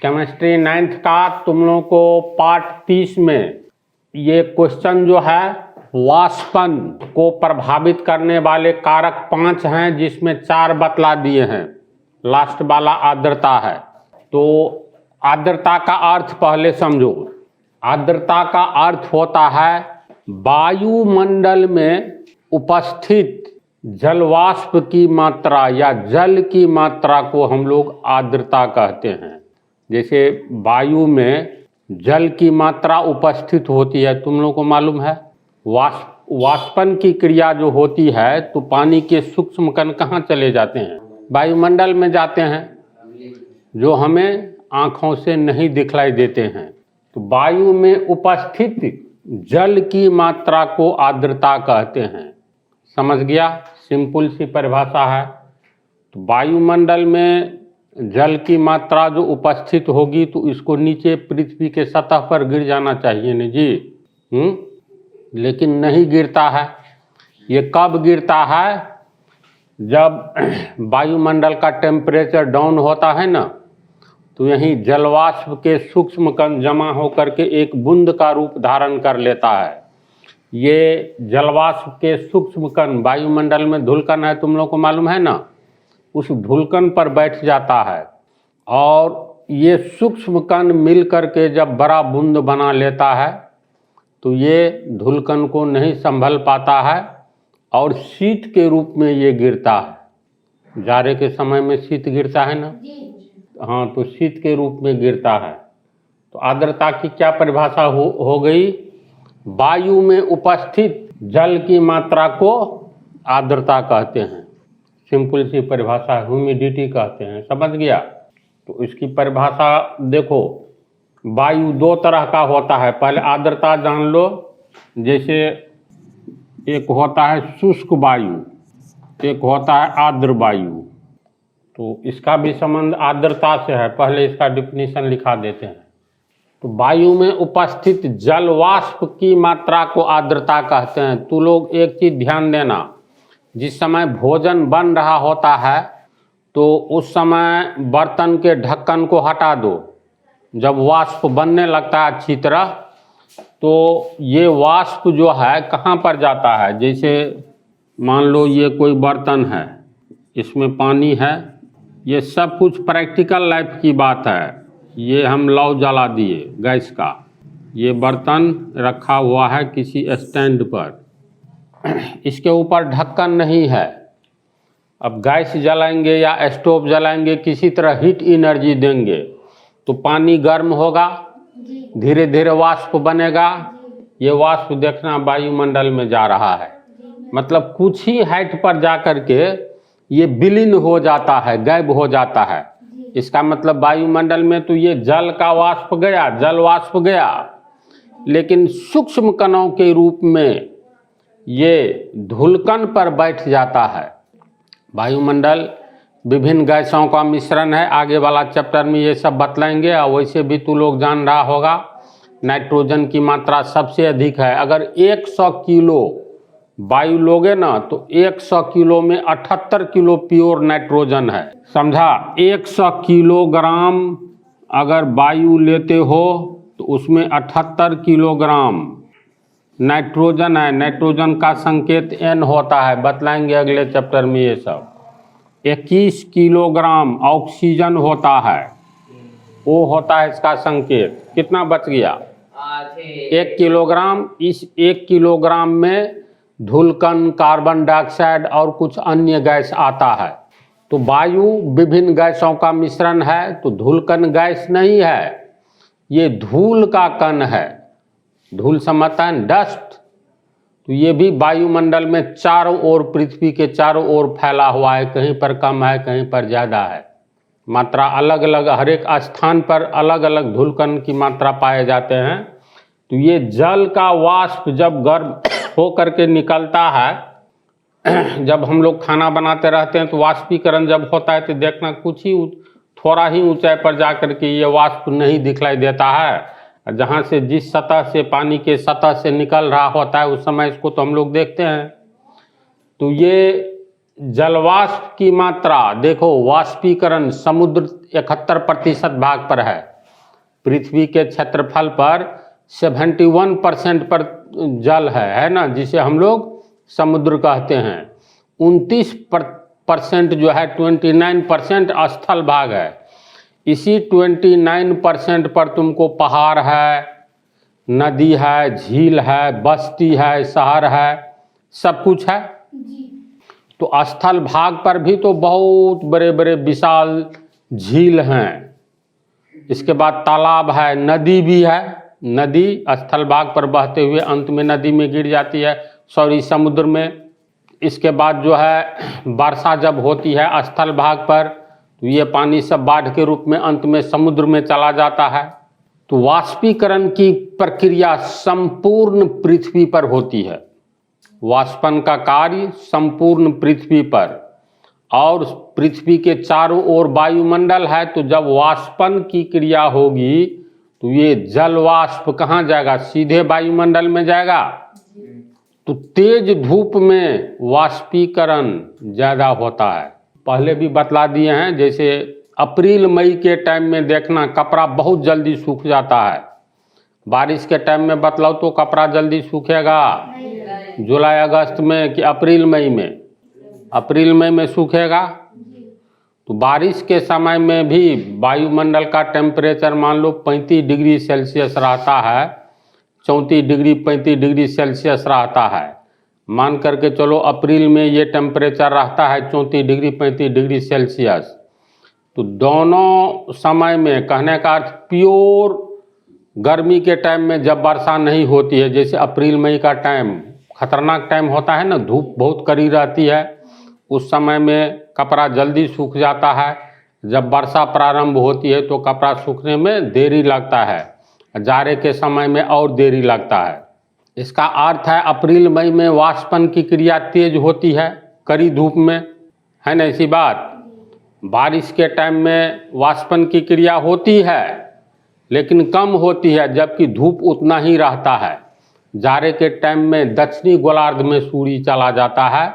Chemistry 9th का तुम लोगों को पार्ट 30 में ये क्वेश्चन जो है वाष्पन को प्रभावित करने वाले कारक 5 हैं, जिसमें 4 बतला दिए हैं। लास्ट वाला आर्द्रता है। तो आर्द्रता का अर्थ पहले समझो। आर्द्रता का अर्थ होता है वायुमंडल में उपस्थित जलवाष्प की मात्रा या जल की मात्रा को हम लोग आर्द्रता कहते हैं। जैसे वायु में जल की मात्रा उपस्थित होती है, तुम लोगों को मालूम है। वाष्पन की क्रिया जो होती है तो पानी के सूक्ष्म कण कहाँ चले जाते हैं? वायुमंडल में जाते हैं, जो हमें आँखों से नहीं दिखलाई देते हैं। तो वायु में उपस्थित जल की मात्रा को आर्द्रता कहते हैं। समझ गया? सिंपल सी परिभाषा है। तो वायुमंडल में जल की मात्रा जो उपस्थित होगी तो इसको नीचे पृथ्वी के सतह पर गिर जाना चाहिए ना जी। लेकिन नहीं गिरता है। ये कब गिरता है? जब वायुमंडल का टेम्परेचर डाउन होता है ना, तो यहीं जलवाष्प के सूक्ष्म कण जमा होकर के एक बूंद का रूप धारण कर लेता है। ये जलवाष्प के सूक्ष्म कण, वायुमंडल में धूलकण है, तुम लोग को मालूम है ना, उस धूलकण पर बैठ जाता है और ये सूक्ष्म कण मिल करके जब बड़ा बूंद बना लेता है तो ये धूलकण को नहीं संभल पाता है और शीत के रूप में ये गिरता है। जाड़े के समय में शीत गिरता है ना, हाँ, तो शीत के रूप में गिरता है। तो आर्द्रता की क्या परिभाषा हो गई? वायु में उपस्थित जल की मात्रा को आर्द्रता कहते हैं। सिंपल सी परिभाषा, ह्यूमिडिटी कहते हैं। समझ गया? तो इसकी परिभाषा देखो, वायु 2 तरह का होता है। पहले आर्द्रता जान लो। जैसे एक होता है शुष्क वायु, एक होता है आर्द्र वायु। तो इसका भी संबंध आर्द्रता से है। पहले इसका डिफिनीशन लिखा देते हैं। तो वायु में उपस्थित जल वाष्प की मात्रा को आर्द्रता कहते हैं। तू लोग एक चीज ध्यान देना, जिस समय भोजन बन रहा होता है तो उस समय बर्तन के ढक्कन को हटा दो। जब वाष्प बनने लगता है अच्छी तरह, तो ये वाष्प जो है कहाँ पर जाता है? जैसे मान लो ये कोई बर्तन है, इसमें पानी है। ये सब कुछ प्रैक्टिकल लाइफ की बात है। ये हम लौ जला दिए गैस का, ये बर्तन रखा हुआ है किसी स्टैंड पर, इसके ऊपर ढक्कन नहीं है। अब गैस जलाएंगे या स्टोव जलाएंगे, किसी तरह हीट एनर्जी देंगे तो पानी गर्म होगा, धीरे धीरे वाष्प बनेगा। ये वाष्प देखना वायुमंडल में जा रहा है, मतलब कुछ ही हाइट पर जाकर के ये विलीन हो जाता है, गायब हो जाता है। इसका मतलब वायुमंडल में तो ये जल का वाष्प गया, जल वाष्प गया, लेकिन सूक्ष्म कणों के रूप में ये धूलकण पर बैठ जाता है। वायुमंडल विभिन्न गैसों का मिश्रण है। आगे वाला चैप्टर में ये सब बतलाएंगे। और वैसे भी तू लोग जान रहा होगा नाइट्रोजन की मात्रा सबसे अधिक है। अगर 100 किलो वायु लोगे ना तो 100 किलो में 78 किलो प्योर नाइट्रोजन है। समझा? 100 किलोग्राम अगर वायु लेते हो तो उसमें 78 किलोग्राम नाइट्रोजन है। नाइट्रोजन का संकेत N होता है, बतलाएंगे अगले चैप्टर में ये सब। 21 किलोग्राम ऑक्सीजन होता है, वो होता है इसका संकेत। कितना बच गया? 1 किलोग्राम। इस 1 किलोग्राम में धूलकण, कार्बन डाइऑक्साइड और कुछ अन्य गैस आता है। तो वायु विभिन्न गैसों का मिश्रण है, तो धूलकण गैस नहीं है, ये धूल का कण है। धूल समझता है, डस्ट। तो ये भी वायुमंडल में चारों ओर, पृथ्वी के चारों ओर फैला हुआ है। कहीं पर कम है, कहीं पर ज़्यादा है। मात्रा अलग अलग, हर एक स्थान पर अलग अलग धूलकण की मात्रा पाए जाते हैं। तो ये जल का वाष्प जब गर्म हो करके निकलता है, जब हम लोग खाना बनाते रहते हैं तो वाष्पीकरण जब होता है तो देखना कुछ ही थोड़ा ही ऊंचाई पर जा कर के ये वाष्प नहीं दिखलाई देता है। जहाँ से जिस सतह से, पानी के सतह से निकल रहा होता है, उस समय इसको तो हम लोग देखते हैं। तो ये जलवाष्प की मात्रा देखो, वाष्पीकरण समुद्र 71% भाग पर है। पृथ्वी के क्षेत्रफल पर 71% पर जल है ना, जिसे हम लोग समुद्र कहते हैं। 29% जो है 29% स्थल भाग है। इसी 29% पर तुमको पहाड़ है, नदी है, झील है, बस्ती है, शहर है, सब कुछ है। तो स्थल भाग पर भी तो बहुत बड़े बड़े विशाल झील हैं। इसके बाद तालाब है, नदी भी है। नदी स्थल भाग पर बहते हुए अंत में नदी में गिर जाती है, सॉरी समुद्र में। इसके बाद जो है वर्षा जब होती है स्थल भाग पर, तो ये पानी सब बाढ़ के रूप में अंत में समुद्र में चला जाता है। तो वाष्पीकरण की प्रक्रिया संपूर्ण पृथ्वी पर होती है। वाष्पन का कार्य संपूर्ण पृथ्वी पर, और पृथ्वी के चारों ओर वायुमंडल है। तो जब वाष्पन की क्रिया होगी तो ये जल वाष्प कहाँ जाएगा? सीधे वायुमंडल में जाएगा। तो तेज धूप में वाष्पीकरण ज़्यादा होता है। पहले भी बतला दिए हैं, जैसे अप्रैल मई के टाइम में देखना कपड़ा बहुत जल्दी सूख जाता है। बारिश के टाइम में बतलाओ तो कपड़ा जल्दी सूखेगा? जुलाई अगस्त में कि अप्रैल मई में? अप्रैल मई में सूखेगा। तो बारिश के समय में भी वायुमंडल का टेम्परेचर मान लो 35 डिग्री सेल्सियस रहता है, 34 डिग्री 35 डिग्री सेल्सियस रहता है। मान करके चलो अप्रैल में ये टेम्परेचर रहता है 34 डिग्री 35 डिग्री सेल्सियस। तो दोनों समय में, कहने का अर्थ प्योर गर्मी के टाइम में जब वर्षा नहीं होती है, जैसे अप्रैल मई का टाइम खतरनाक टाइम होता है ना, धूप बहुत कड़ी रहती है, उस समय में कपड़ा जल्दी सूख जाता है। जब वर्षा प्रारंभ होती है तो कपड़ा सूखने में देरी लगता है, जाड़े के समय में और देरी लगता है। इसका अर्थ है अप्रैल मई में वाष्पन की क्रिया तेज होती है कड़ी धूप में, है ना ऐसी बात। बारिश के टाइम में वाष्पन की क्रिया होती है लेकिन कम होती है, जबकि धूप उतना ही रहता है। जाड़े के टाइम में दक्षिणी गोलार्ध में सूर्य चला जाता है,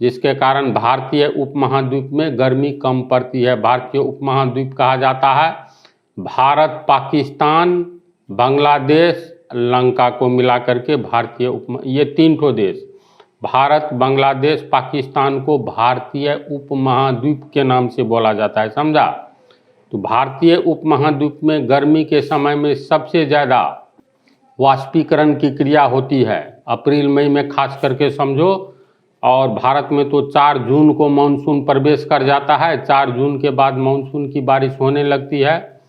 जिसके कारण भारतीय उपमहाद्वीप में गर्मी कम पड़ती है। भारतीय उपमहाद्वीप कहा जाता है भारत, पाकिस्तान, बांग्लादेश, लंका को मिला करके भारतीय ये 3 ठो देश, भारत, बांग्लादेश, पाकिस्तान को भारतीय उपमहाद्वीप के नाम से बोला जाता है, समझा। तो भारतीय उपमहाद्वीप में गर्मी के समय में सबसे ज़्यादा वाष्पीकरण की क्रिया होती है अप्रैल मई में खास करके समझो। और भारत में तो 4 जून को मानसून प्रवेश कर जाता है। 4 जून के बाद मानसून की बारिश होने लगती है।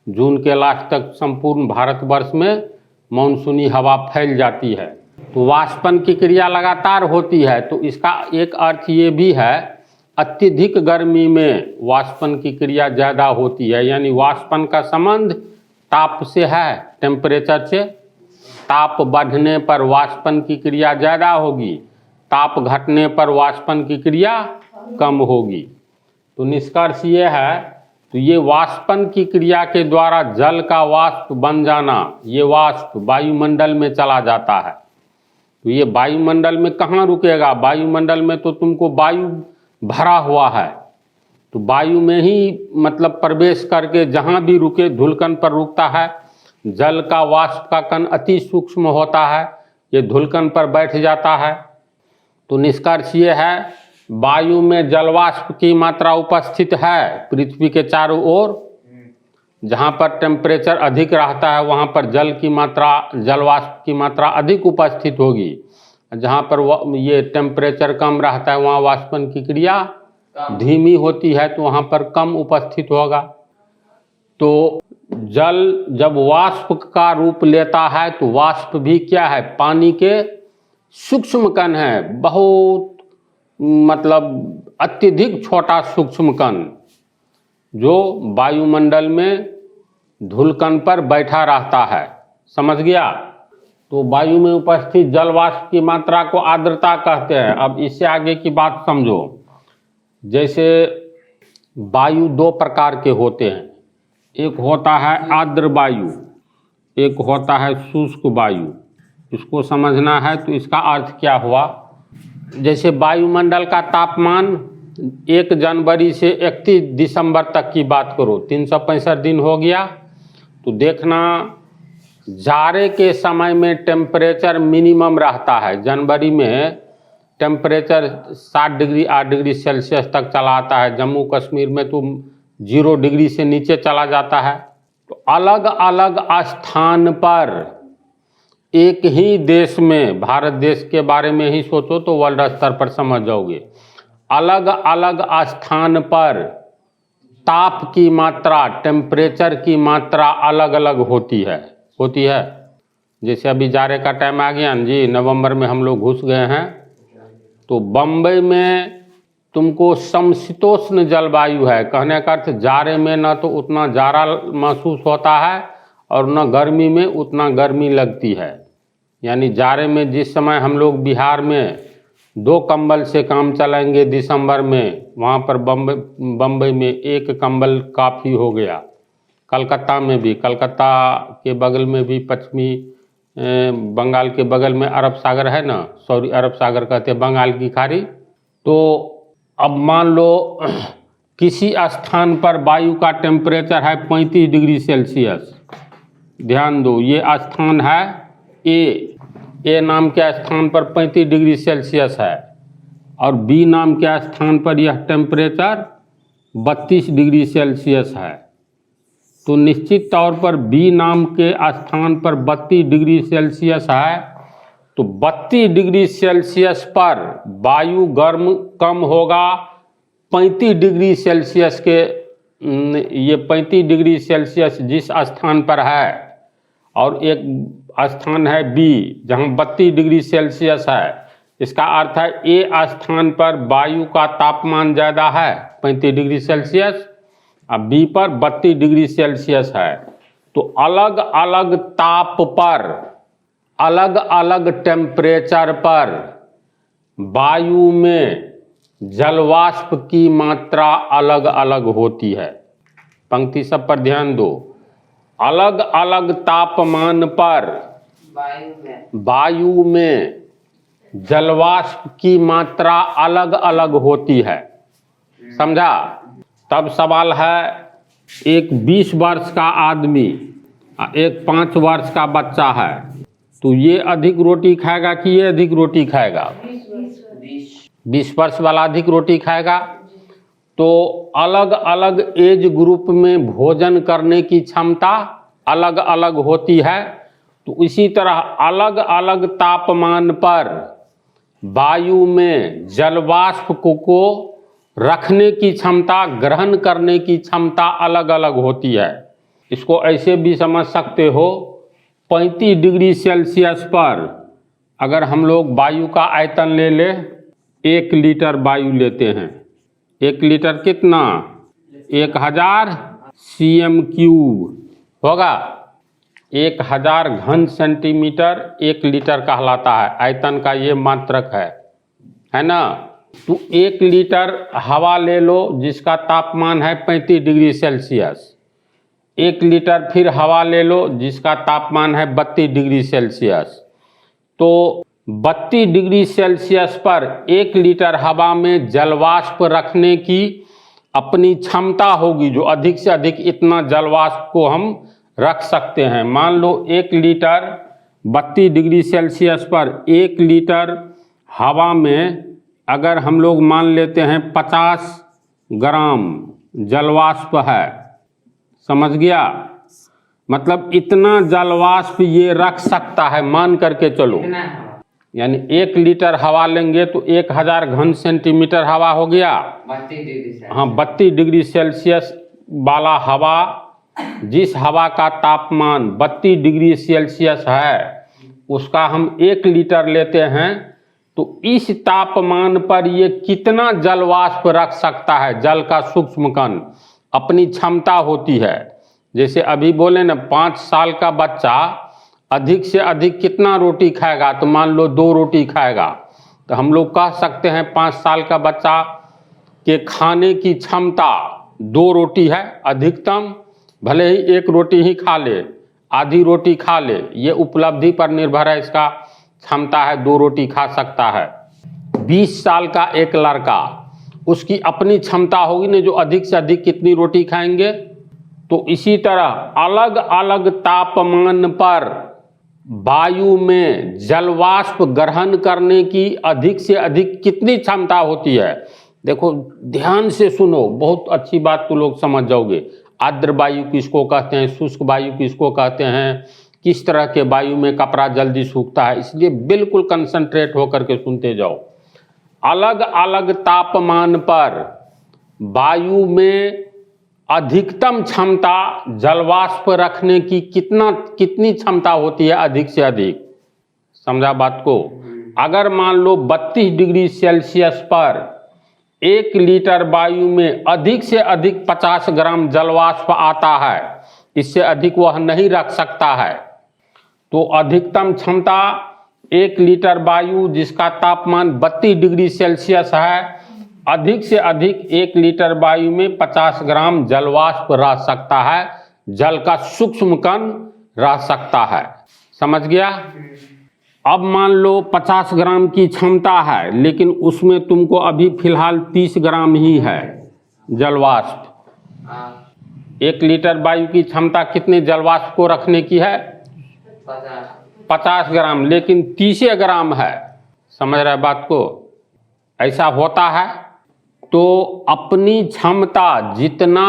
जून के लास्ट तक संपूर्ण भारतवर्ष में मानसूनी हवा फैल जाती है। तो वाष्पन की क्रिया लगातार होती है। तो इसका एक अर्थ ये भी है अत्यधिक गर्मी में वाष्पन की क्रिया ज़्यादा होती है, यानी वाष्पन का संबंध ताप से है, टेम्परेचर से। ताप बढ़ने पर वाष्पन की क्रिया ज़्यादा होगी, ताप घटने पर वाष्पन की क्रिया कम होगी। तो निष्कर्ष ये है, तो ये वाष्पन की क्रिया के द्वारा जल का वाष्प बन जाना, ये वाष्प वायुमंडल में चला जाता है। तो ये वायुमंडल में कहाँ रुकेगा? वायुमंडल में तो तुमको वायु भरा हुआ है, तो वायु में ही मतलब प्रवेश करके जहाँ भी रुके धुलकन पर रुकता है। जल का वाष्प का कण अति सूक्ष्म होता है, ये धुलकन पर बैठ जाता है। तो निष्कर्ष ये है वायु में जलवाष्प की मात्रा उपस्थित है पृथ्वी के चारों ओर। जहाँ पर टेम्परेचर अधिक रहता है वहाँ पर जलवाष्प की मात्रा अधिक उपस्थित होगी। जहाँ पर ये टेम्परेचर कम रहता है वहाँ वाष्पन की क्रिया धीमी होती है, तो वहाँ पर कम उपस्थित होगा। तो जल जब वाष्प का रूप लेता है तो वाष्प भी क्या है? पानी के सूक्ष्म कण है, बहुत मतलब अत्यधिक छोटा सूक्ष्म कण जो वायुमंडल में धुलकन पर बैठा रहता है, समझ गया। तो वायु में उपस्थित जल वाष्प की मात्रा को आर्द्रता कहते हैं। अब इससे आगे की बात समझो। जैसे वायु 2 प्रकार के होते हैं, एक होता है आर्द्र वायु, एक होता है शुष्क वायु। इसको समझना है तो इसका अर्थ क्या हुआ? जैसे वायुमंडल का तापमान 1 जनवरी से 31 दिसंबर तक की बात करो, 365 दिन हो गया, तो देखना जाड़े के समय में टेम्परेचर मिनिमम रहता है। जनवरी में टेम्परेचर 7 डिग्री 8 डिग्री सेल्सियस तक चला आता है। जम्मू कश्मीर में तो 0 डिग्री से नीचे चला जाता है। तो अलग अलग स्थान पर एक ही देश में, भारत देश के बारे में ही सोचो तो वर्ल्ड स्तर पर समझ जाओगे, अलग अलग स्थान पर ताप की मात्रा, टेम्परेचर की मात्रा अलग अलग होती है। जैसे अभी जाड़े का टाइम आ गया जी, नवंबर में हम लोग घुस गए हैं, तो बम्बई में तुमको समशीतोष्ण जलवायु है। कहने का अर्थ जाड़े में ना तो उतना जाड़ा महसूस होता है और न गर्मी में उतना गर्मी लगती है। यानी जाड़े में जिस समय हम लोग बिहार में 2 कंबल से काम चलाएंगे दिसंबर में, वहाँ पर बम्बई में 1 कंबल काफ़ी हो गया। कलकत्ता में भी, कलकत्ता के बगल में भी, पश्चिमी बंगाल के बगल में अरब सागर है ना, सॉरी अरब सागर कहते हैं, बंगाल की खाड़ी। तो अब मान लो किसी स्थान पर वायु का टेम्परेचर है 35 डिग्री सेल्सियस। ध्यान दो, ये स्थान है ए नाम के स्थान पर 35 डिग्री सेल्सियस है और बी नाम के स्थान पर यह टेम्परेचर 32 डिग्री सेल्सियस है। तो निश्चित तौर पर बी नाम के स्थान पर 32 डिग्री सेल्सियस है, तो 32 डिग्री सेल्सियस पर वायु गर्म कम होगा 35 डिग्री सेल्सियस के। ये 35 डिग्री सेल्सियस जिस स्थान पर है और एक स्थान है बी जहाँ 32 डिग्री सेल्सियस है, इसका अर्थ है ए स्थान पर वायु का तापमान ज़्यादा है 35 डिग्री सेल्सियस, अब बी पर 32 डिग्री सेल्सियस है। तो अलग अलग ताप पर, अलग अलग टेम्परेचर पर वायु में जलवाष्प की मात्रा अलग अलग होती है। पंक्ति सब पर ध्यान दो। अलग अलग तापमान पर वायु में जलवाष्प की मात्रा अलग अलग होती है। समझा? तब सवाल है, एक 20 वर्ष का आदमी, एक 5 वर्ष का बच्चा है, तो ये अधिक रोटी खाएगा कि ये अधिक रोटी खाएगा? 20 वर्ष वाला अधिक रोटी खाएगा। तो अलग अलग एज ग्रुप में भोजन करने की क्षमता अलग अलग होती है। तो इसी तरह अलग अलग तापमान पर वायु में जलवाष्प को रखने की क्षमता, ग्रहण करने की क्षमता अलग अलग होती है। इसको ऐसे भी समझ सकते हो, 35 डिग्री सेल्सियस पर अगर हम लोग वायु का आयतन ले ले, 1 लीटर वायु लेते हैं, 1 लीटर कितना? 1000 cm³ होगा। 1000 घन सेंटीमीटर 1 लीटर कहलाता है। आयतन का ये मात्रक है ना। तो 1 लीटर हवा ले लो जिसका तापमान है 35 डिग्री सेल्सियस, 1 लीटर फिर हवा ले लो जिसका तापमान है 32 डिग्री सेल्सियस। तो 32 डिग्री सेल्सियस पर 1 लीटर हवा में जलवाष्प रखने की अपनी क्षमता होगी, जो अधिक से अधिक इतना जलवाष्प को हम रख सकते हैं। मान लो 1 लीटर 32 डिग्री सेल्सियस पर 1 लीटर हवा में अगर हम लोग मान लेते हैं 50 ग्राम जलवाष्प है, समझ गया? मतलब इतना जलवाष्प ये रख सकता है, मान करके चलो। यानी 1 लीटर हवा लेंगे तो 1000 घन सेंटीमीटर हवा हो गया। 32 डिग्री सेल्सियस वाला हवा, जिस हवा का तापमान 32 डिग्री सेल्सियस है, उसका हम 1 लीटर लेते हैं, तो इस तापमान पर ये कितना जलवाष्प रख सकता है, जल का सूक्ष्म कण, अपनी क्षमता होती है। जैसे अभी बोले ना, 5 साल का बच्चा अधिक से अधिक कितना रोटी खाएगा? तो मान लो 2 रोटी खाएगा। तो हम लोग कह सकते हैं 5 साल का बच्चा के खाने की क्षमता 2 रोटी है अधिकतम। भले ही 1 रोटी ही खा ले, आधी रोटी खा ले, ये उपलब्धि पर निर्भर है, इसका क्षमता है 2 रोटी खा सकता है। 20 साल का एक लड़का, उसकी अपनी क्षमता होगी ना जो अधिक से अधिक कितनी रोटी खाएंगे। तो इसी तरह अलग अलग तापमान पर वायु में जलवाष्प ग्रहण करने की अधिक से अधिक कितनी क्षमता होती है। देखो ध्यान से सुनो, बहुत अच्छी बात तो लोग समझ जाओगे। आर्द्र वायु किसको कहते हैं, शुष्क वायु किसको कहते हैं, किस तरह के वायु में कपड़ा जल्दी सूखता है, इसलिए बिल्कुल कंसंट्रेट होकर के सुनते जाओ। अलग अलग तापमान पर वायु में अधिकतम क्षमता जलवाष्प रखने की कितनी क्षमता होती है, अधिक से अधिक। समझा बात को। अगर मान लो 32 डिग्री सेल्सियस पर 1 लीटर वायु में अधिक से अधिक 50 ग्राम जलवाष्प आता है, इससे अधिक वह नहीं रख सकता है। तो अधिकतम क्षमता 1 लीटर वायु जिसका तापमान 32 डिग्री सेल्सियस है, अधिक से अधिक 1 लीटर वायु में 50 ग्राम जलवाष्प रह सकता है, जल का सूक्ष्म कण रह सकता है। समझ गया। अब मान लो 50 ग्राम की क्षमता है, लेकिन उसमें तुमको अभी फिलहाल 30 ग्राम ही है जलवाष्प। 1 लीटर वायु की क्षमता कितने जलवाष्प को रखने की है, 50 ग्राम, लेकिन 30 ग्राम है। समझ रहे बात को। ऐसा होता है। तो अपनी क्षमता जितना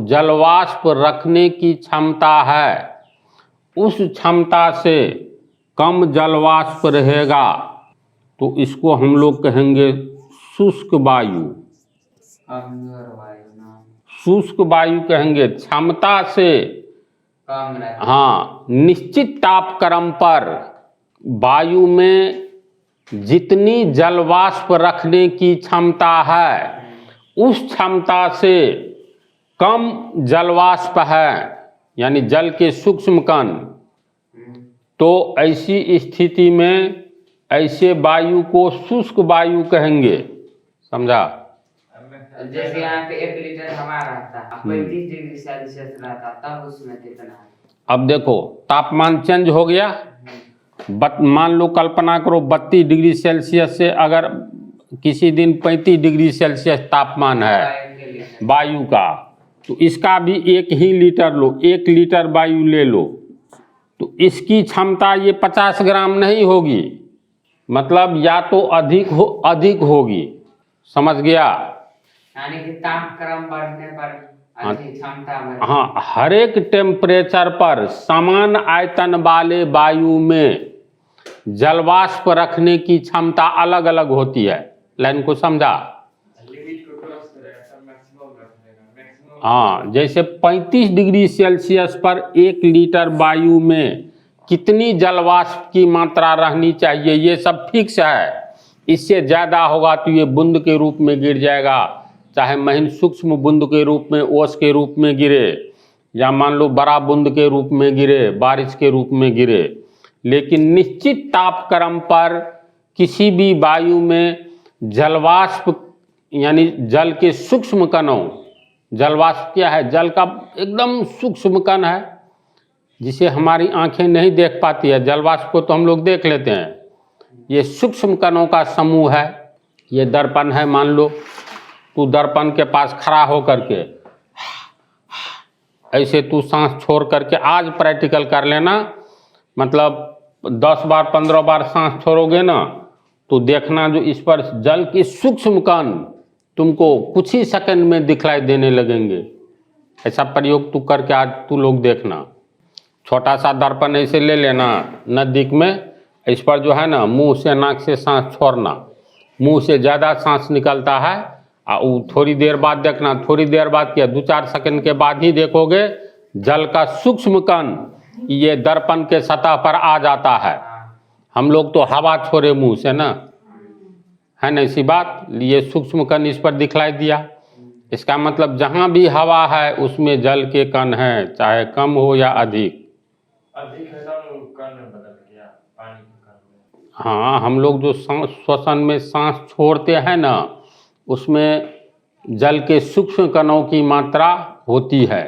जलवाष्प रखने की क्षमता है, उस क्षमता से कम जलवाष्प रहेगा तो इसको हम लोग कहेंगे शुष्क वायु। शुष्क वायु कहेंगे। क्षमता से कम, हाँ, निश्चित तापक्रम पर वायु में जितनी जलवाष्प रखने की क्षमता है, उस क्षमता से कम जलवाष्प है, यानी जल के सूक्ष्म कण। तो ऐसी स्थिति में ऐसे वायु को शुष्क वायु कहेंगे। समझा। जैसे यहाँ पे 1 लीटर हवा रहता है, 35 डिग्री सेल्सियस रहता, तब उसमें कितना है। अब देखो तापमान चेंज हो गया। मान लो कल्पना करो 32 डिग्री सेल्सियस से अगर किसी दिन 35 डिग्री सेल्सियस तापमान है वायु का, तो इसका भी 1 ही लीटर लो, 1 लीटर वायु ले लो, तो इसकी क्षमता ये 50 ग्राम नहीं होगी, मतलब या तो अधिक होगी। समझ गया। यानी कि तापक्रम बढ़ने पर अधिक क्षमता बढ़ेगी। हाँ, हर एक टेम्परेचर पर समान आयतन वाले वायु में जलवाष्प रखने की क्षमता अलग अलग होती है। लाइन को समझा। हाँ, जैसे 35 डिग्री सेल्सियस पर 1 लीटर वायु में कितनी जलवाष्प की मात्रा रहनी चाहिए, ये सब फिक्स है। इससे ज़्यादा होगा तो ये बूंद के रूप में गिर जाएगा, चाहे महीन सूक्ष्म बूंद के रूप में, ओस के रूप में गिरे, या मान लो बड़ा बूंद के रूप में गिरे, बारिश के रूप में गिरे। लेकिन निश्चित तापक्रम पर किसी भी वायु में जलवाष्प यानी जल के सूक्ष्म कणों, जलवाष्प क्या है, जल का एकदम सूक्ष्म कण है जिसे हमारी आंखें नहीं देख पाती है। जलवाष्प को तो हम लोग देख लेते हैं, ये सूक्ष्म कणों का समूह है। ये दर्पण है, मान लो तू दर्पण के पास खड़ा हो करके ऐसे तू सांस छोड़ करके आज प्रैक्टिकल कर लेना, मतलब 10 बार 15 बार सांस छोड़ोगे ना, तो देखना जो इस पर जल के सूक्ष्म कण तुमको कुछ ही सेकंड में दिखलाई देने लगेंगे। ऐसा प्रयोग तू करके आज तू लोग देखना। छोटा सा दर्पण ऐसे ले लेना नज़दीक में, इस पर जो है ना मुंह से नाक से सांस छोड़ना, मुंह से ज़्यादा सांस निकलता है, और थोड़ी देर बाद देखना, थोड़ी देर बाद क्या 2-4 सेकंड के बाद ही देखोगे जल का सूक्ष्म कण ये दर्पण के सतह पर आ जाता है। हम लोग तो हवा छोड़े मुंह से ना, है ना, इसी बात। ये सूक्ष्म कण इस पर दिखलाई दिया, इसका मतलब जहाँ भी हवा है उसमें जल के कण हैं, चाहे कम हो या अधिक। हाँ, हम लोग जो श्वसन में सांस छोड़ते हैं ना, उसमें जल के सूक्ष्म कणों की मात्रा होती है।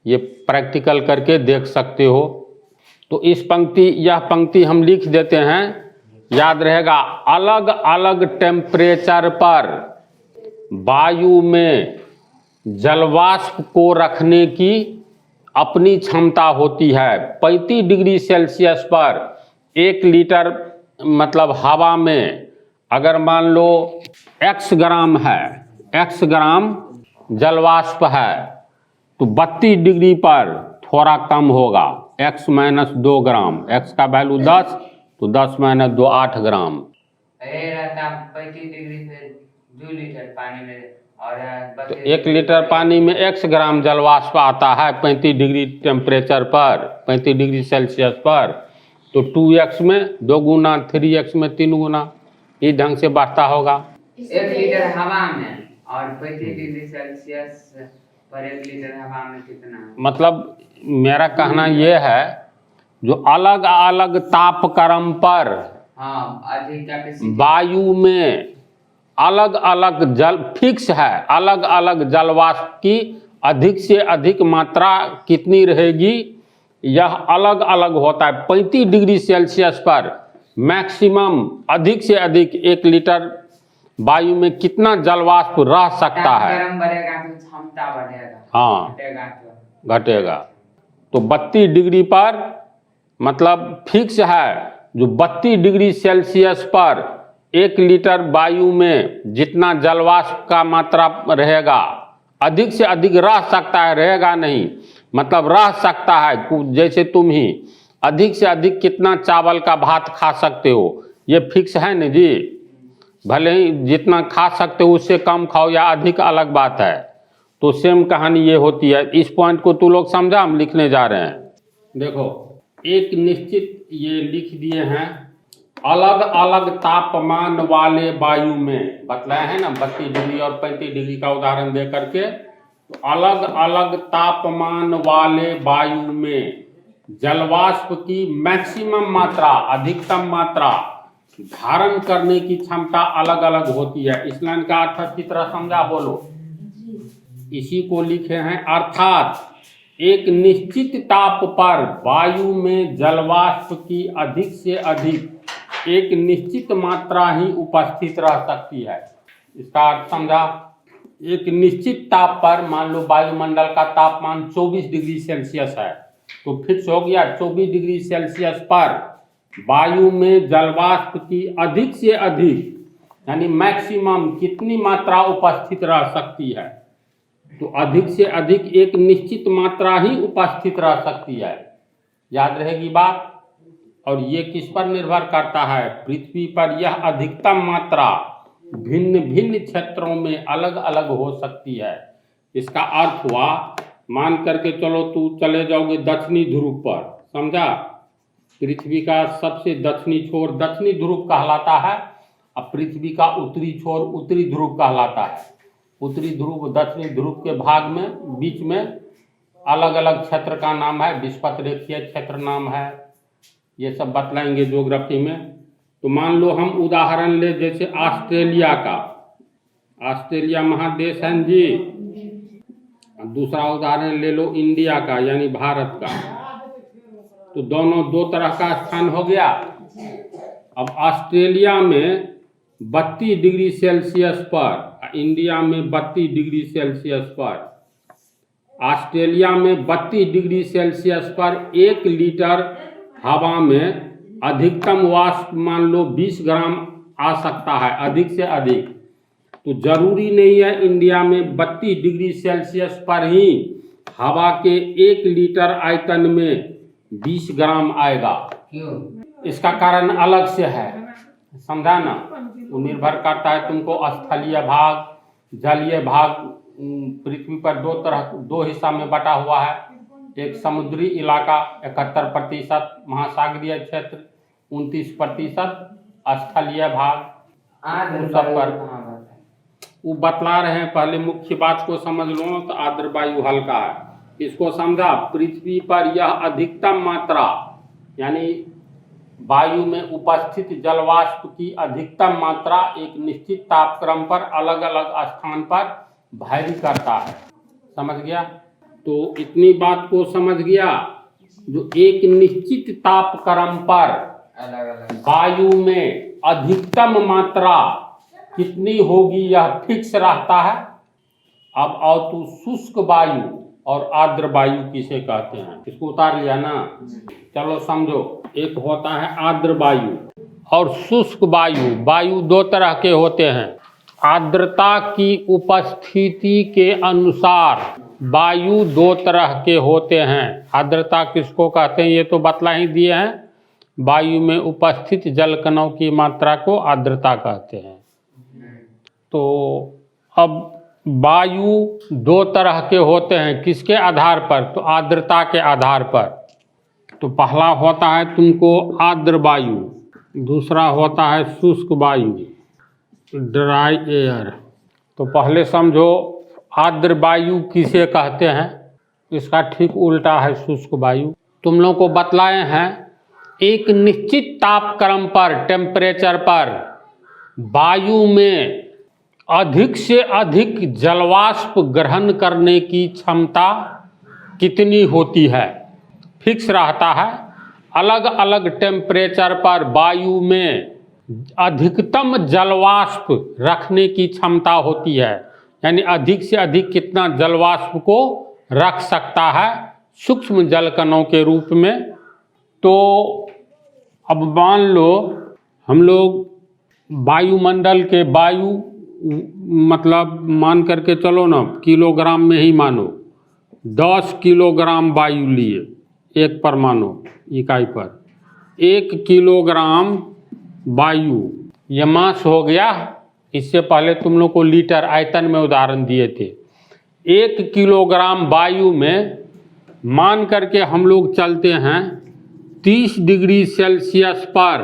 ये प्रैक्टिकल करके देख सकते हो। तो यह पंक्ति हम लिख देते हैं याद रहेगा, अलग अलग टेम्परेचर पर वायु में जलवाष्प को रखने की अपनी क्षमता होती है। 35 डिग्री सेल्सियस पर 1 लीटर मतलब हवा में अगर मान लो x ग्राम है, x ग्राम जलवाष्प है, तो 32 डिग्री पर थोड़ा कम होगा, x माइनस 2 ग्राम, x का वैल्यू 10 तो 10 माइनस 2 8 ग्राम। ये रहता 35 डिग्री से 2 लीटर पानी में, और तो 1 लीटर पानी में x ग्राम जलवाष्प आता है 35 डिग्री टेम्परेचर पर, 35 डिग्री सेल्सियस पर, तो 2x में 2 गुना, 3x में 3 गुना, इस ढंग से बढ़ता होगा। 1 लीटर हवा में और 35 डिग्री सेल्सियस पर 1 लीटर हवा में कितना है? मतलब मेरा कहना यह है, जो अलग अलग तापक्रम पर हाँ, अधिक कैपेसिटी वायु में अलग अलग जल फिक्स है, अलग अलग जलवाष्प की अधिक से अधिक मात्रा कितनी रहेगी, यह अलग अलग होता है। 35 डिग्री सेल्सियस पर मैक्सिमम अधिक से अधिक 1 लीटर वायु में कितना जलवाष्प रह सकता है। तापक्रम बढ़ेगा तो क्षमता बढ़ेगा, हाँ, घटेगा तो घटेगा। तो 32 डिग्री पर मतलब फिक्स है, जो 32 डिग्री सेल्सियस पर 1 लीटर वायु में जितना जलवाष्प का मात्रा रहेगा, अधिक से अधिक रह सकता है, रहेगा नहीं, मतलब रह सकता है। जैसे तुम ही अधिक से अधिक कितना चावल का भात खा सकते हो, ये फिक्स है ना जी। भले ही जितना खा सकते हो उससे कम खाओ या अधिक अलग बात है। तो सेम कहानी ये होती है। इस पॉइंट को तू लोग समझा, हम लिखने जा रहे हैं। देखो, एक निश्चित ये लिख दिए हैं, अलग अलग तापमान वाले वायु में बतलाया है ना, 32 डिग्री और 35 डिग्री का उदाहरण दे करके। तो अलग अलग तापमान वाले वायु में जलवाष्प की मैक्सिमम मात्रा, अधिकतम मात्रा धारण करने की क्षमता अलग अलग होती है। इस लाइन का अर्थ अच्छी तरह समझा, बोलो। इसी को लिखे हैं, अर्थात एक निश्चित ताप पर वायु में जलवाष्प की अधिक से अधिक एक निश्चित मात्रा ही उपस्थित रह सकती है। इसका अर्थ समझा। एक निश्चित ताप पर मान लो वायुमंडल का तापमान 24 डिग्री सेल्सियस है, तो फिक्स हो गया 24 डिग्री सेल्सियस पर वायु में जलवाष्प की अधिक से अधिक यानी मैक्सिमम कितनी मात्रा उपस्थित रह सकती है, तो अधिक से अधिक एक निश्चित मात्रा ही उपस्थित रह सकती है। याद रहेगी बात। और ये किस पर निर्भर करता है, पृथ्वी पर यह अधिकतम मात्रा भिन्न भिन्न क्षेत्रों में अलग अलग हो सकती है। इसका अर्थ हुआ, मान करके चलो तू चले जाओगे दक्षिणी ध्रुव पर, समझा। पृथ्वी का सबसे दक्षिणी छोर दक्षिणी ध्रुव कहलाता है, और पृथ्वी का उत्तरी छोर उत्तरी ध्रुव कहलाता है। उत्तरी ध्रुव दक्षिणी ध्रुव के भाग में बीच में अलग अलग क्षेत्र का नाम है, विषुवत रेखीय क्षेत्र नाम है, ये सब बतलाएंगे ज्योग्राफी में। तो मान लो हम उदाहरण ले जैसे ऑस्ट्रेलिया का, ऑस्ट्रेलिया महादेश है जी। दूसरा उदाहरण ले लो इंडिया का यानी भारत का, तो दोनों दो तरह का स्थान हो गया। अब ऑस्ट्रेलिया में 32 डिग्री सेल्सियस पर, इंडिया में 32 डिग्री सेल्सियस पर, ऑस्ट्रेलिया में 32 डिग्री सेल्सियस पर 1 लीटर हवा में अधिकतम वाष्प मान लो 20 ग्राम आ सकता है, अधिक से अधिक। तो जरूरी नहीं है इंडिया में 32 डिग्री सेल्सियस पर ही हवा के 1 लीटर आयतन में 20 ग्राम आएगा। क्यों? इसका कारण अलग से है, समझा ना। वो निर्भर करता है तुमको स्थलीय भाग, जलीय भाग। पृथ्वी पर दो हिस्सा में बटा हुआ है, एक समुद्री इलाका 71%, महासागरीय क्षेत्र 29%, स्थलीय भाग सब पर वो बतला रहे हैं। पहले मुख्य बात को समझ लो तो आर्द्र वायु हल्का है, इसको समझा। पृथ्वी पर यह अधिकतम मात्रा यानी वायु में उपस्थित जलवाष्प की अधिकतम मात्रा एक निश्चित तापक्रम पर अलग अलग स्थान पर वैरी करता है, समझ गया। तो इतनी बात को समझ गया, जो एक निश्चित तापक्रम पर अलग अलग। वायु में अधिकतम मात्रा कितनी होगी यह फिक्स रहता है। अब आओ तो शुष्क वायु और आर्द्र वायु किसे कहते हैं, इसको उतार लिया ना। चलो समझो, एक होता है आर्द्र वायु और शुष्क वायु। वायु दो तरह के होते हैं। आर्द्रता की उपस्थिति के अनुसार वायु दो तरह के होते हैं। आर्द्रता किसको कहते हैं ये तो बतला ही दिए हैं। वायु में उपस्थित जल कणों की मात्रा को आर्द्रता कहते हैं। तो अब वायु दो तरह के होते हैं, किसके आधार पर, तो आर्द्रता के आधार पर। तो पहला होता है तुमको आर्द्र वायु, दूसरा होता है शुष्क वायु, ड्राई एयर। तो पहले समझो आर्द्र वायु किसे कहते हैं, इसका ठीक उल्टा है शुष्क वायु। तुम लोग को बतलाए हैं एक निश्चित तापक्रम पर, टेम्परेचर पर वायु में अधिक से अधिक जलवाष्प ग्रहण करने की क्षमता कितनी होती है, फिक्स रहता है। अलग अलग टेम्परेचर पर वायु में अधिकतम जलवाष्प रखने की क्षमता होती है, यानी अधिक से अधिक कितना जलवाष्प को रख सकता है सूक्ष्म जल कणों के रूप में। तो अब मान लो हम लोग वायुमंडल के वायु मतलब मान करके चलो ना, किलोग्राम में ही मानो 10 किलोग्राम वायु लिए एक परमाणु इकाई पर। 1 किलोग्राम वायु ये मास हो गया। इससे पहले तुम लोग को लीटर आयतन में उदाहरण दिए थे। 1 किलोग्राम वायु में मान करके हम लोग चलते हैं 30 डिग्री सेल्सियस पर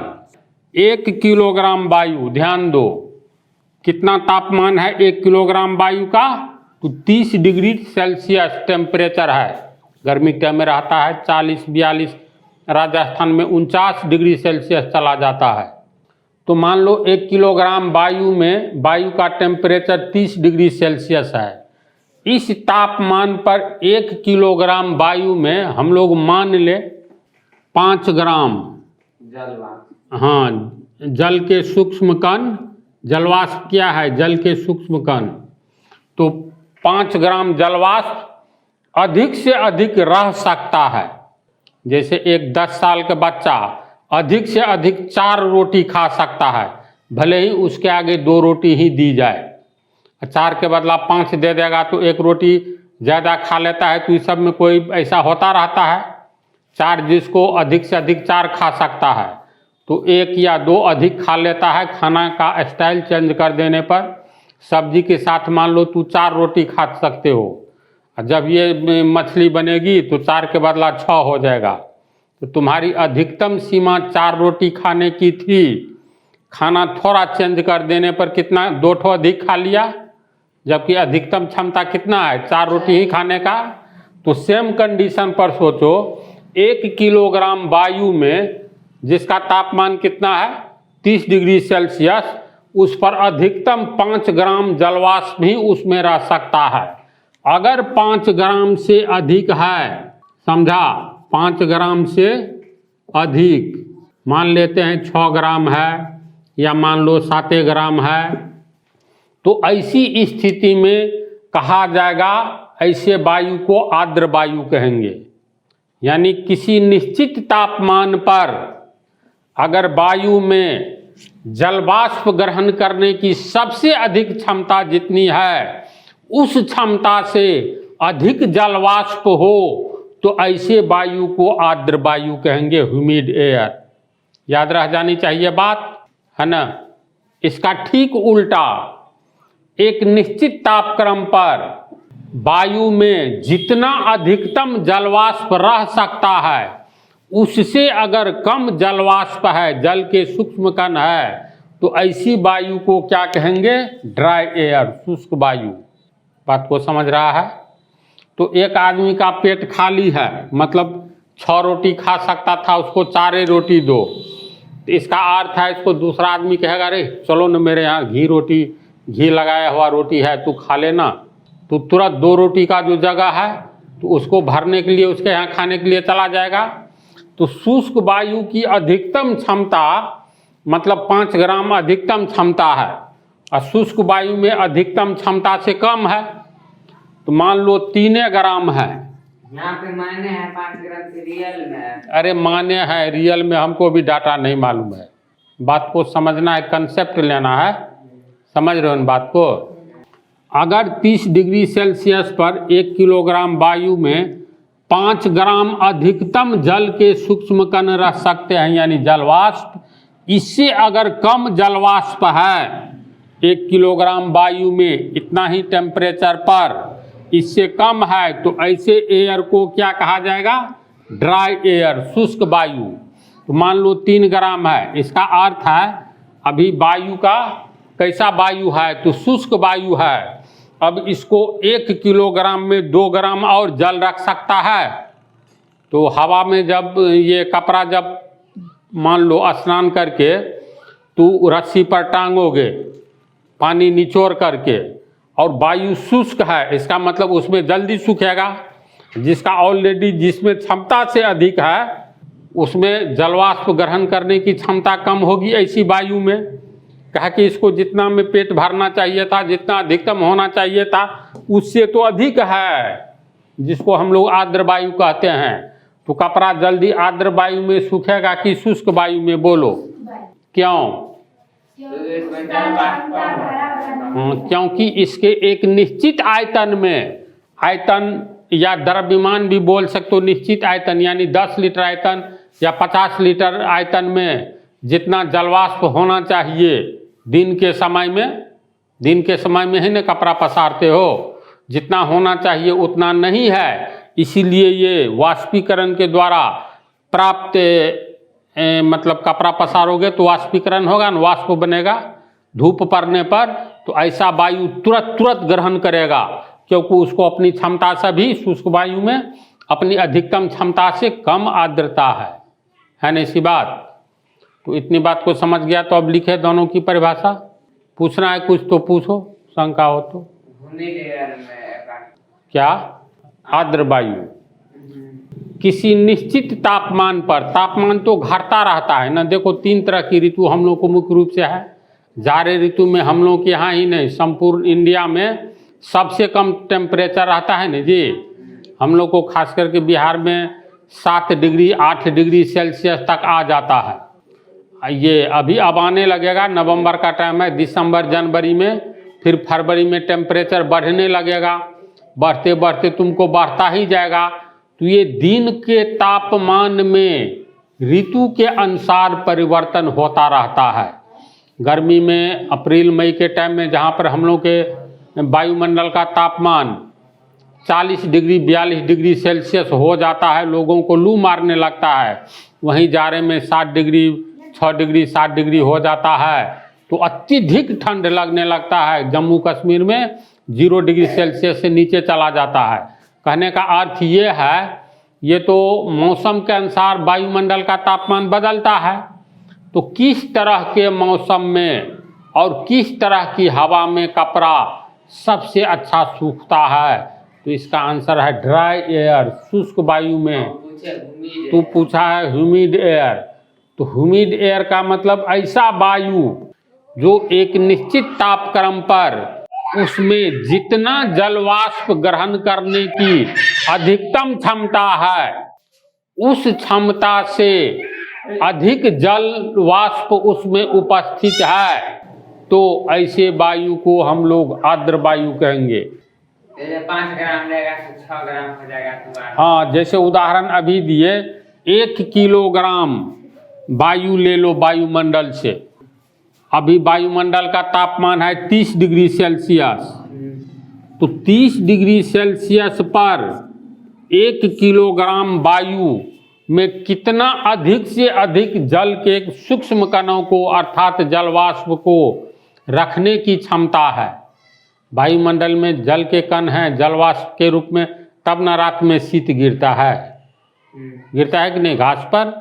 1 किलोग्राम वायु, ध्यान दो कितना तापमान है 1 किलोग्राम वायु का, तो 30 डिग्री सेल्सियस टेम्परेचर है। गर्मी के टाइम में रहता है 40-42, राजस्थान में 49 डिग्री सेल्सियस चला जाता है। तो मान लो 1 किलोग्राम वायु में वायु का टेम्परेचर 30 डिग्री सेल्सियस है। इस तापमान पर 1 किलोग्राम वायु में हम लोग मान ले 5 ग्राम जलवाष्प, हाँ, जल के सूक्ष्म कण। जलवाष्प क्या है, जल के सूक्ष्म कण। तो 5 ग्राम जलवाष्प अधिक से अधिक रह सकता है। जैसे एक 10 साल का बच्चा अधिक से अधिक 4 रोटी खा सकता है, भले ही उसके आगे 2 रोटी ही दी जाए। 4 के बदला 5 दे देगा तो 1 रोटी ज़्यादा खा लेता है। तो इस सब में कोई ऐसा होता रहता है। 4 जिसको अधिक से अधिक 4 खा सकता है तो 1 या 2 अधिक खा लेता है। खाना का स्टाइल चेंज कर देने पर सब्जी के साथ मान लो तू 4 रोटी खा सकते हो। जब ये मछली बनेगी तो 4 के बदला 6 हो जाएगा। तो तुम्हारी अधिकतम सीमा 4 रोटी खाने की थी, खाना थोड़ा चेंज कर देने पर कितना 2 ठो अधिक खा लिया, जबकि अधिकतम क्षमता कितना है 4 रोटी ही खाने का। तो सेम कंडीशन पर सोचो 1 किलोग्राम वायु में जिसका तापमान कितना है 30 डिग्री सेल्सियस, उस पर अधिकतम 5 ग्राम जलवाष्प भी उसमें रह सकता है। अगर 5 ग्राम से अधिक है, समझा, 5 ग्राम से अधिक, मान लेते हैं 6 ग्राम है या मान लो 7 ग्राम है, तो ऐसी स्थिति में कहा जाएगा, ऐसे वायु को आर्द्र वायु कहेंगे। यानी किसी निश्चित तापमान पर अगर वायु में जलवाष्प ग्रहण करने की सबसे अधिक क्षमता जितनी है, उस क्षमता से अधिक जलवाष्प हो तो ऐसे वायु को आर्द्र वायु कहेंगे, ह्यूमिड एयर। याद रह जानी चाहिए बात, है ना। इसका ठीक उल्टा एक निश्चित तापक्रम पर वायु में जितना अधिकतम जलवाष्प रह सकता है, उससे अगर कम जलवाष्प है, जल के सूक्ष्म कण है, तो ऐसी वायु को क्या कहेंगे, ड्राई एयर, शुष्क वायु। बात को समझ रहा है। तो एक आदमी का पेट खाली है, मतलब 6 रोटी खा सकता था, उसको 4 रोटी दो, तो इसका अर्थ है इसको दूसरा आदमी कहेगा, अरे चलो ना मेरे यहाँ घी लगाया हुआ रोटी है, तू खा लेना। तो तुरंत 2 रोटी का जो जगह है तो उसको भरने के लिए उसके यहाँ खाने के लिए चला जाएगा। तो शुष्क वायु की अधिकतम क्षमता मतलब 5 ग्राम अधिकतम क्षमता है और शुष्क वायु में अधिकतम क्षमता से कम है, तो मान लो 3 ग्राम है। यहाँ पे माने है 5 ग्राम से रियल में। अरे माने है, रियल में हमको भी डाटा नहीं मालूम है। बात को समझना है, कंसेप्ट लेना है, समझ रहे हो इन बात को। अगर 30 डिग्री सेल्सियस पर 1 किलोग्राम वायु में 5 ग्राम अधिकतम जल के सूक्ष्म कण रह सकते हैं, यानी जलवाष्प। इससे अगर कम जलवाष्प है 1 किलोग्राम वायु में इतना ही टेम्परेचर पर, इससे कम है, तो ऐसे एयर को क्या कहा जाएगा? ड्राई एयर, शुष्क वायु। तो मान लो 3 ग्राम है, इसका अर्थ है अभी वायु का कैसा वायु है? तो शुष्क वायु है। अब इसको 1 किलोग्राम में 2 ग्राम और जल रख सकता है। तो हवा में जब ये कपड़ा जब मान लो स्नान करके तो रस्सी पर टांगोगे पानी निचोड़ करके, और वायु शुष्क है, इसका मतलब उसमें जल्दी सूखेगा। जिसका ऑलरेडी जिसमें क्षमता से अधिक है उसमें जलवाष्प ग्रहण करने की क्षमता कम होगी ऐसी वायु में। कहा कि इसको जितना में पेट भरना चाहिए था, जितना अधिकतम होना चाहिए था, उससे तो अधिक है, जिसको हम लोग आर्द्र वायु कहते हैं। तो कपड़ा जल्दी आर्द्र वायु में सूखेगा कि शुष्क वायु में? बोलो क्यों? क्योंकि इसके एक निश्चित आयतन में, आयतन या द्रव्यमान भी बोल सकते हो, निश्चित आयतन यानी 10 लीटर आयतन या 50 लीटर आयतन में जितना जलवाष्प होना चाहिए दिन के समय में ही ना कपड़ा पसारते हो, जितना होना चाहिए उतना नहीं है। इसीलिए ये वाष्पीकरण के द्वारा प्राप्त मतलब कपड़ा पसारोगे तो वाष्पीकरण होगा ना, वाष्प बनेगा धूप पड़ने पर, तो ऐसा वायु तुरंत ग्रहण करेगा, क्योंकि उसको अपनी क्षमता से भी, शुष्क वायु में अपनी अधिकतम क्षमता से कम आर्द्रता है ना इसी बात। तो इतनी बात को समझ गया तो अब लिखे दोनों की परिभाषा। पूछना है कुछ तो पूछो, शंका हो तो। क्या? आर्द्र वायु किसी निश्चित तापमान पर, तापमान तो घटता रहता है ना। देखो 3 तरह की ऋतु हम लोग को मुख्य रूप से है। जाड़े ऋतु में हम लोग के यहाँ ही नहीं, संपूर्ण इंडिया में सबसे कम टेम्परेचर रहता है ना जी। हम लोग को खास करके बिहार में 7 डिग्री 8 डिग्री सेल्सियस तक आ जाता है। ये अभी अब आने लगेगा, नवंबर का टाइम है, दिसंबर जनवरी में, फिर फरवरी में टेम्परेचर बढ़ने लगेगा, बढ़ते बढ़ते तुमको बढ़ता ही जाएगा। तो ये दिन के तापमान में ऋतु के अनुसार परिवर्तन होता रहता है। गर्मी में अप्रैल मई के टाइम में जहाँ पर हम लोग के वायुमंडल का तापमान 40 डिग्री 42 डिग्री सेल्सियस हो जाता है, लोगों को लू मारने लगता है। वहीं जाड़े में 7 डिग्री 6 डिग्री 7 डिग्री हो जाता है, तो अत्यधिक ठंड लगने लगता है। जम्मू कश्मीर में 0 डिग्री सेल्सियस से नीचे चला जाता है। कहने का अर्थ ये है, ये तो मौसम के अनुसार वायुमंडल का तापमान बदलता है। तो किस तरह के मौसम में और किस तरह की हवा में कपड़ा सबसे अच्छा सूखता है? तो इसका आंसर है ड्राई एयर, शुष्क वायु में। तो पूछा है ह्यूमिड एयर, तो ह्यूमिड एयर का मतलब ऐसा वायु जो एक निश्चित तापक्रम पर उसमें जितना जलवाष्प ग्रहण करने की अधिकतम क्षमता है, उस क्षमता से अधिक जल वाष्प उसमें उपस्थित है, तो ऐसे वायु को हम लोग आर्द्र वायु कहेंगे। 5 ग्राम लेगा तो 6 ग्राम हो जाएगा। हाँ, जैसे उदाहरण अभी दिए, 1 किलोग्राम वायु ले लो वायुमंडल से। अभी वायुमंडल का तापमान है 30 डिग्री सेल्सियस, तो 30 डिग्री सेल्सियस पर 1 किलोग्राम वायु में कितना अधिक से अधिक जल के सूक्ष्म कणों को अर्थात जलवाष्प को रखने की क्षमता है। वायुमंडल में जल के कण हैं जलवाष्प के रूप में, तब न रात में शीत गिरता है कि नहीं घास पर,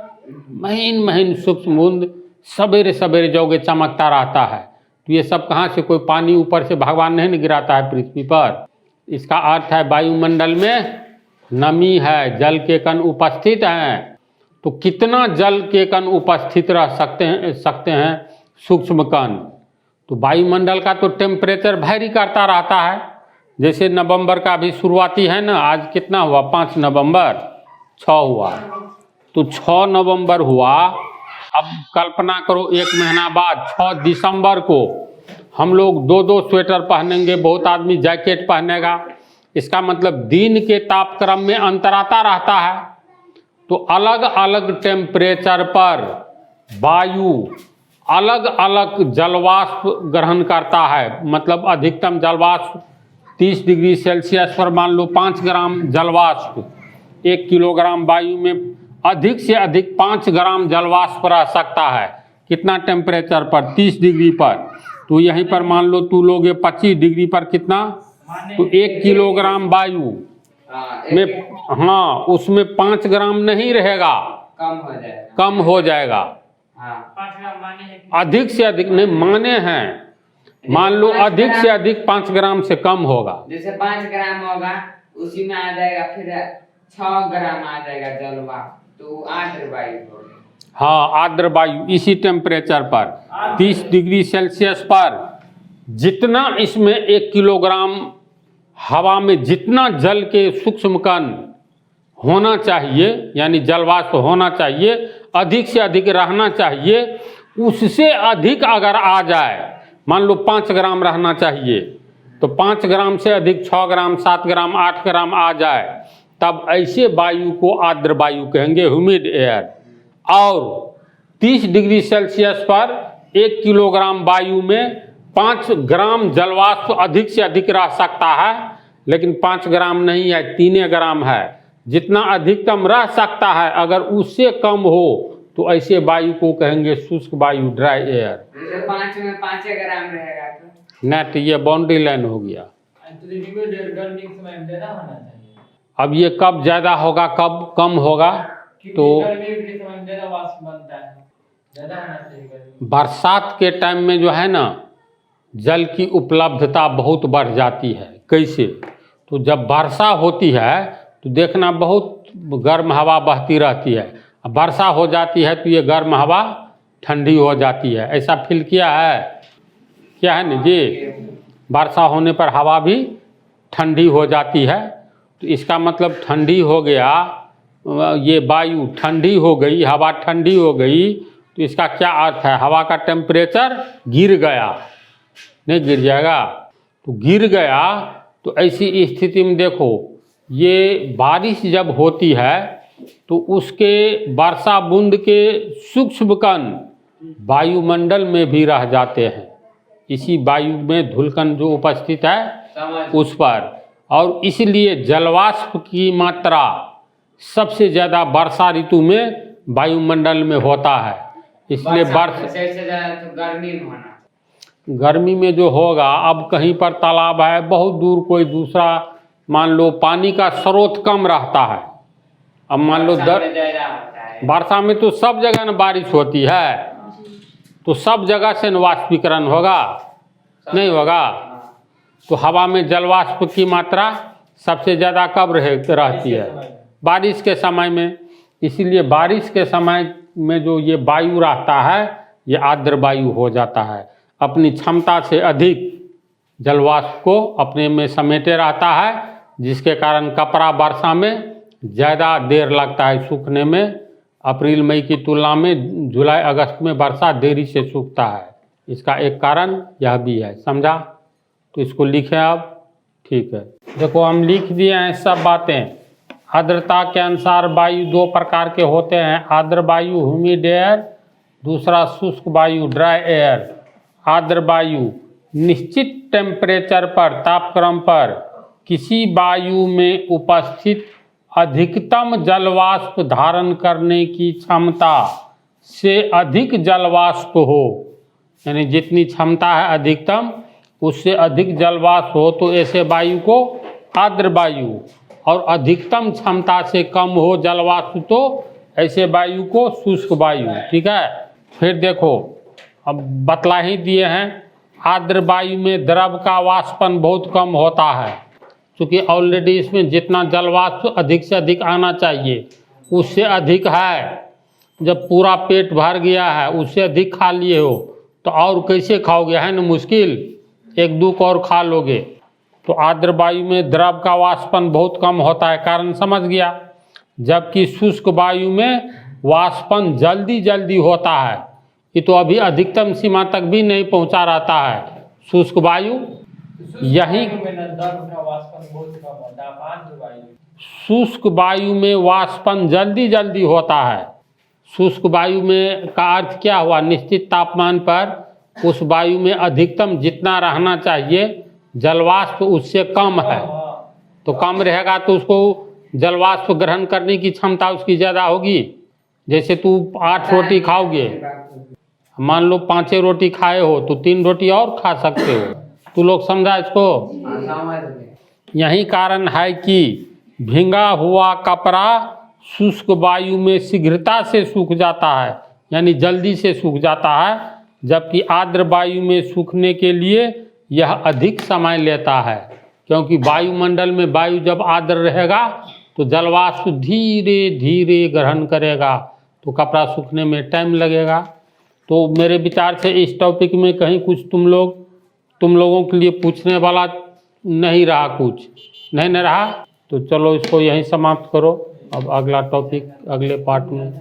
महीन महीन सूक्ष्म बूंद सवेरे सवेरे जोगे चमकता रहता है। तो ये सब कहाँ से, कोई पानी ऊपर से भगवान नहीं गिराता है पृथ्वी पर। इसका अर्थ है वायुमंडल में नमी है, जल के कण उपस्थित हैं, तो कितना जल के कण उपस्थित रह सकते हैं सूक्ष्म कण। तो वायुमंडल का तो टेम्परेचर वैरी करता रहता है। जैसे नवंबर का भी शुरुआती है ना, आज कितना हुआ, 5 नवंबर, 6 हुआ, तो 6 नवंबर हुआ। अब कल्पना करो 1 महीना बाद 6 दिसंबर को हम लोग 2-2 स्वेटर पहनेंगे, बहुत आदमी जैकेट पहनेगा। इसका मतलब दिन के तापक्रम में अंतर आता रहता है। तो अलग अलग टेम्परेचर पर वायु अलग अलग जलवाष्प ग्रहण करता है। मतलब अधिकतम जलवाष्प 30 डिग्री सेल्सियस पर मान लो 5 ग्राम जलवाष्प, 1 किलोग्राम वायु में अधिक से अधिक 5 ग्राम जलवाष्प रह सकता है। कितना टेम्परेचर पर, 30 डिग्री पर। तो यहीं पर मान लो तू लोगे 25 डिग्री पर कितना, तो 1 किलोग्राम वायु में, हाँ, उसमें 5 ग्राम नहीं रहेगा, कम हो जाएगा। अधिक से अधिक नहीं माने हैं, मान लो अधिक से अधिक 5 ग्राम से कम होगा। जैसे 5 ग्राम होगा उसी में आ जाएगा, फिर 6 ग्राम आ जाएगा जलवाष्प, तो आर्द्र वायु होगा। हाँ, आर्द्र वायु इसी टेम्परेचर पर 30 डिग्री सेल्सियस पर जितना इसमें 1 किलोग्राम हवा में जितना जल के सूक्ष्म कण होना चाहिए, यानी जलवाष्प होना चाहिए, अधिक से अधिक रहना चाहिए, उससे अधिक अगर आ जाए, मान लो 5 ग्राम रहना चाहिए, तो 5 ग्राम से अधिक 6 ग्राम, 7 ग्राम, 8 ग्राम आ जाए, तब ऐसे वायु को आर्द्र वायु कहेंगे, ह्यूमिड एयर। और 30 डिग्री सेल्सियस पर 1 किलोग्राम वायु में 5 ग्राम जलवाष्प अधिक से अधिक रह सकता है, लेकिन 5 ग्राम नहीं है, 3 ग्राम है। जितना अधिकतम रह सकता है, अगर उससे कम हो तो ऐसे वायु को कहेंगे शुष्क वायु, ड्राई एयर। जैसे 5 में 5 ग्राम रहेगा तो नेट, ये बाउंड्री लाइन हो गया। अब ये कब ज़्यादा होगा कब कम होगा, तो बरसात के टाइम में जो है ना, जल की उपलब्धता बहुत बढ़ जाती है। कैसे, तो जब वर्षा होती है तो देखना बहुत गर्म हवा बहती रहती है, अब वर्षा हो जाती है तो ये गर्म हवा ठंडी हो जाती है। ऐसा फील किया है, क्या है ना जी, वर्षा होने पर हवा भी ठंडी हो जाती है। तो इसका मतलब ठंडी हो गया, ये वायु ठंडी हो गई, हवा ठंडी हो गई, तो इसका क्या अर्थ है, हवा का टेम्परेचर गिर गया, नहीं गिर जाएगा, तो गिर गया। तो ऐसी स्थिति में देखो, ये बारिश जब होती है तो उसके वर्षा बूंद के सूक्ष्म कण वायुमंडल में भी रह जाते हैं, इसी वायु में धूलकण जो उपस्थित है उस पर। और इसलिए जलवाष्प की मात्रा सबसे ज़्यादा वर्षा ऋतु में वायुमंडल में होता है। इसलिए गर्मी में जो होगा, अब कहीं पर तालाब है, बहुत दूर कोई दूसरा, मान लो पानी का स्रोत कम रहता है, अब मान लो वर्षा में तो सब जगह न बारिश होती है, तो सब जगह से वाष्पीकरण होगा, नहीं होगा। तो हवा में जलवाष्प की मात्रा सबसे ज़्यादा कब रहती है, बारिश के समय में। इसीलिए बारिश के समय में जो ये वायु रहता है, ये आर्द्र वायु हो जाता है, अपनी क्षमता से अधिक जलवाष्प को अपने में समेटे रहता है, जिसके कारण कपड़ा वर्षा में ज़्यादा देर लगता है सूखने में। अप्रैल मई की तुलना में जुलाई अगस्त में वर्षा देरी से सूखता है। इसका एक कारण यह भी है, समझा। तो इसको लिखें अब, ठीक है। देखो हम लिख दिए हैं सब बातें। आर्द्रता के अनुसार वायु 2 प्रकार के होते हैं, आर्द्र वायु ह्यूमिड एयर, दूसरा शुष्क वायु ड्राई एयर। आर्द्र वायु निश्चित टेम्परेचर पर, तापक्रम पर किसी वायु में उपस्थित अधिकतम जलवाष्प धारण करने की क्षमता से अधिक जलवाष्प हो, यानी जितनी क्षमता है अधिकतम उससे अधिक जलवाष्प हो तो ऐसे वायु को आर्द्र वायु, और अधिकतम क्षमता से कम हो जलवाष्प तो ऐसे वायु को शुष्क वायु, ठीक है। फिर देखो अब बतला ही दिए हैं, आर्द्र वायु में द्रव का वाष्पन बहुत कम होता है, क्योंकि ऑलरेडी इसमें जितना जलवाष्प अधिक से अधिक आना चाहिए उससे अधिक है, जब पूरा पेट भर गया है, उससे अधिक खा लिए हो तो और कैसे खाओगे, है ना मुश्किल, एक दो और खा लोगे। तो आर्द्र वायु में द्रव का वाष्पन बहुत कम होता है, कारण समझ गया। जबकि शुष्क वायु में वाष्पन जल्दी जल्दी होता है, ये तो अभी अधिकतम सीमा तक भी नहीं पहुंचा रहता है शुष्क वायु। यही शुष्क वायु में वाष्पन जल्दी जल्दी होता है। शुष्क वायु में का अर्थ क्या हुआ, निश्चित तापमान पर उस वायु में अधिकतम जितना रहना चाहिए जलवाष्प उससे कम है, तो कम रहेगा तो उसको जलवाष्प ग्रहण करने की क्षमता उसकी ज़्यादा होगी। जैसे तू 8 रोटी खाओगे, मान लो 5 रोटी खाए हो तो 3 रोटी और खा सकते हो। तू लोग समझा इसको। यही कारण है कि भींगा हुआ कपड़ा शुष्क वायु में शीघ्रता से सूख जाता है, यानी जल्दी से सूख जाता है, जबकि आर्द्र वायु में सूखने के लिए यह अधिक समय लेता है, क्योंकि वायुमंडल में वायु जब आर्द्र रहेगा तो जलवाष्प धीरे धीरे ग्रहण करेगा, तो कपड़ा सूखने में टाइम लगेगा। तो मेरे विचार से इस टॉपिक में कहीं कुछ तुम लोगों के लिए पूछने वाला नहीं रहा, कुछ नहीं रहा, तो चलो इसको यहीं समाप्त करो। अब अगला टॉपिक अगले पार्ट में।